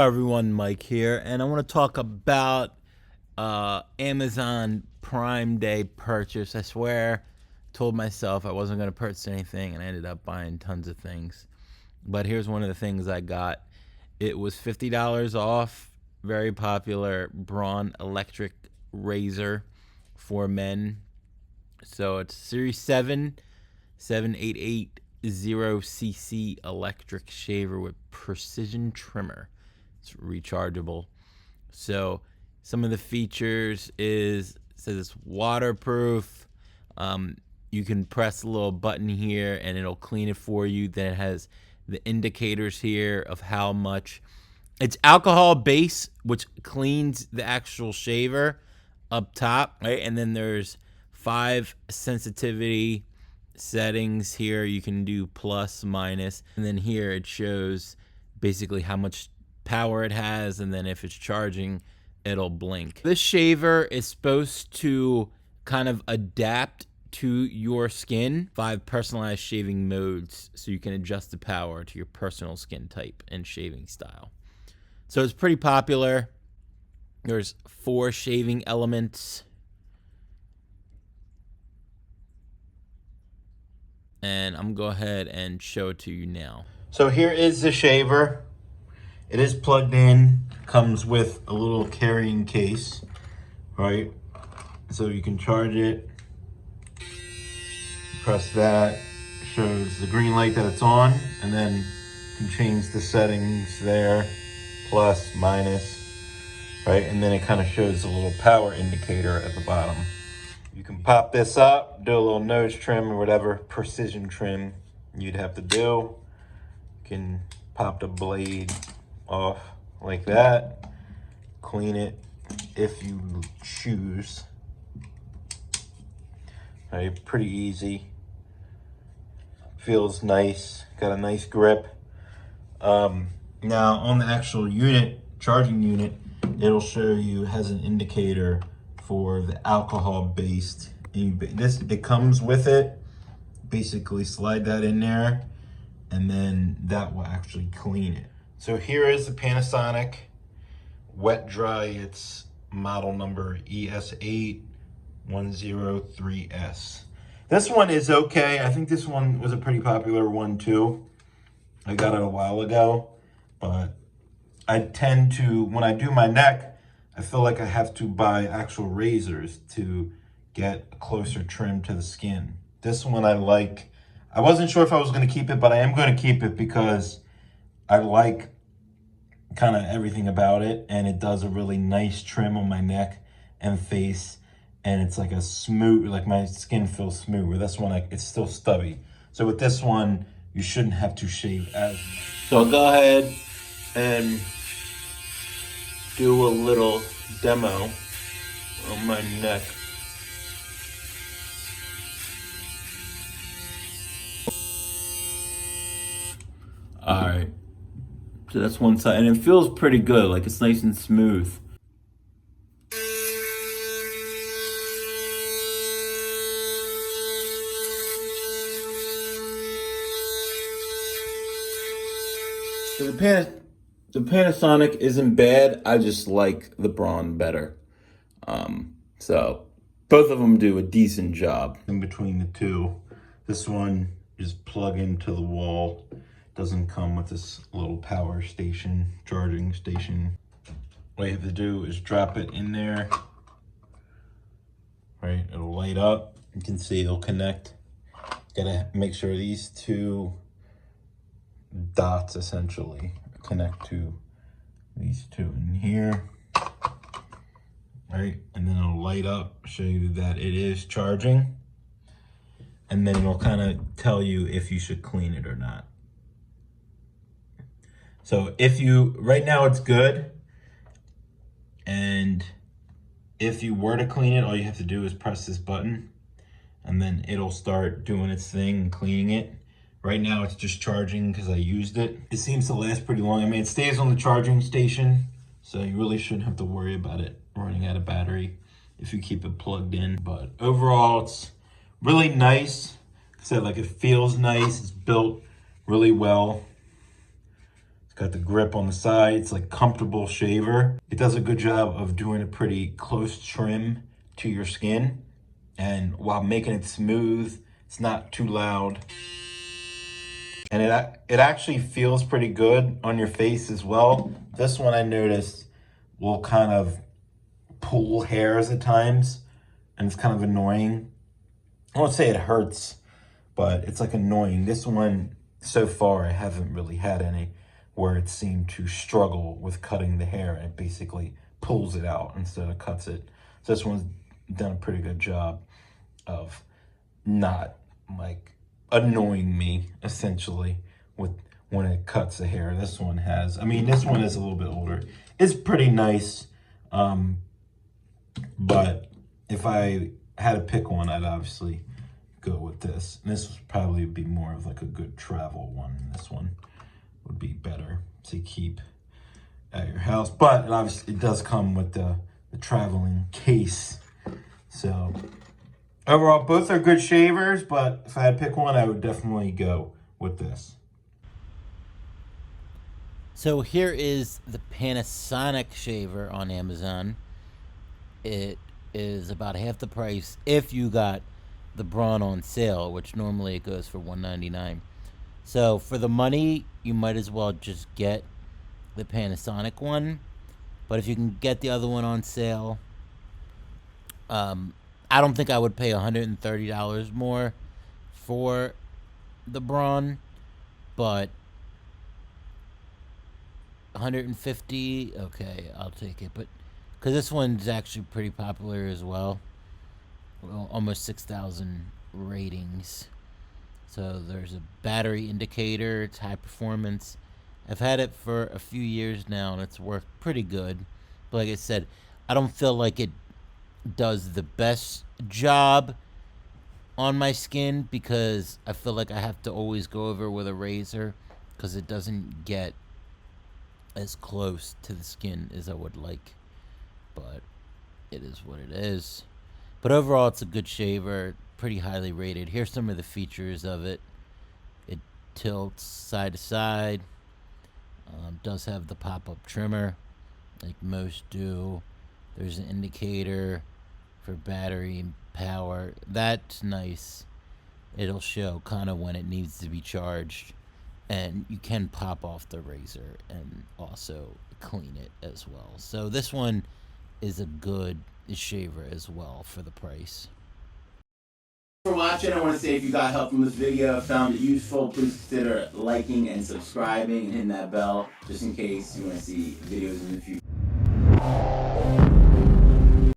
Hello everyone, Mike here, and I want to talk about Amazon Prime Day purchase. I swear, told myself I wasn't going to purchase anything, and I ended up buying tons of things. But here's one of the things I got. It was $50 off. Very popular Braun electric razor for men. So it's Series 7880cc electric shaver with precision trimmer. It's rechargeable. So some of the features says it's waterproof. You can press a little button here and it'll clean it for you. Then it has the indicators here of how much. It's alcohol base, which cleans the actual shaver up top, right? And then there's 5 sensitivity settings here. You can do plus, minus, and then here it shows basically how much power it has, and then if it's charging, it'll blink. This shaver is supposed to kind of adapt to your skin. 5 personalized shaving modes, so you can adjust the power to your personal skin type and shaving style. So it's pretty popular. There's 4 shaving elements. And I'm gonna go ahead and show it to you now. So here is the shaver. It is plugged in, comes with a little carrying case, right? So you can charge it. Press that, shows the green light that it's on, and then you can change the settings there, plus, minus, right? And then it kind of shows a little power indicator at the bottom. You can pop this up, do a little nose trim or whatever precision trim you'd have to do. You can pop the blade off like that, clean it if you choose. Right, pretty easy. Feels nice, got a nice grip. Now on the actual unit, charging unit, it'll show you, has an indicator for the alcohol based. It comes with it. Basically slide that in there and then that will actually clean it. So here is the Panasonic wet dry. It's model number ES8103S. This one is okay. I think this one was a pretty popular one too. I got it a while ago, but I tend to, when I do my neck, I feel like I have to buy actual razors to get a closer trim to the skin. This one I like. I wasn't sure if I was going to keep it, but I am going to keep it because I like kind of everything about it, and it does a really nice trim on my neck and face, and it's like a smooth, like my skin feels smooth. Where this one, it's still stubby. So with this one, you shouldn't have to shave as. So I'll go ahead and do a little demo on my neck. All right, so that's one side, and it feels pretty good, like it's nice and smooth. So the Panasonic isn't bad. I just like the Braun better. So both of them do a decent job. In between the two, this one is plug into the wall. Doesn't come with this little power station, charging station. What you have to do is drop it in there. Right, it'll light up. You can see it'll connect. Gotta make sure these 2 dots essentially connect to these 2 in here. Right, and then it'll light up, show you that it is charging, and then it'll kind of tell you if you should clean it or not. So right now it's good, and if you were to clean it, all you have to do is press this button, and then it'll start doing its thing and cleaning it. Right now it's just charging because I used it. It seems to last pretty long. I mean, it stays on the charging station, so you really shouldn't have to worry about it running out of battery if you keep it plugged in. But overall, it's really nice. Like I said, like it feels nice. It's built really well. Got the grip on the side. It's like comfortable shaver. It does a good job of doing a pretty close trim to your skin. And while making it smooth, it's not too loud. And it actually feels pretty good on your face as well. This one I noticed will kind of pull hairs at times, and it's kind of annoying. I won't say it hurts, but it's like annoying. This one, so far, I haven't really had any where it seemed to struggle with cutting the hair, and it basically pulls it out instead of cuts it. So this one's done a pretty good job of not like annoying me essentially with when it cuts the hair. This one has, I mean, this one is a little bit older. It's pretty nice, but if I had to pick one, I'd obviously go with this. And this would probably be more of like a good travel one. This one would be better to keep at your house, but it obviously it does come with the traveling case. So overall, both are good shavers, but if I had to pick one, I would definitely go with this. So here is the Panasonic shaver on Amazon. It is about half the price if you got the Braun on sale, which normally it goes for $199. So for the money, you might as well just get the Panasonic one. But if you can get the other one on sale, I don't think I would pay $130 more for the Braun, but $150, okay, I'll take it. But because this one's actually pretty popular as well, almost 6,000 ratings. So there's a battery indicator. It's high performance. I've had it for a few years now, and it's worked pretty good. But like I said, I don't feel like it does the best job on my skin because I feel like I have to always go over with a razor because it doesn't get as close to the skin as I would like. But it is what it is. But overall, it's a good shaver, pretty highly rated. Here's some of the features of it. It tilts side to side. Does have the pop-up trimmer, like most do. There's an indicator for battery and power. That's nice. It'll show kind of when it needs to be charged. And you can pop off the razor and also clean it as well. So this one is a good shaver as well for the price. For watching. I want to say if you got help from this video, found it useful, please consider liking and subscribing and hitting that bell just in case you want to see videos in the future.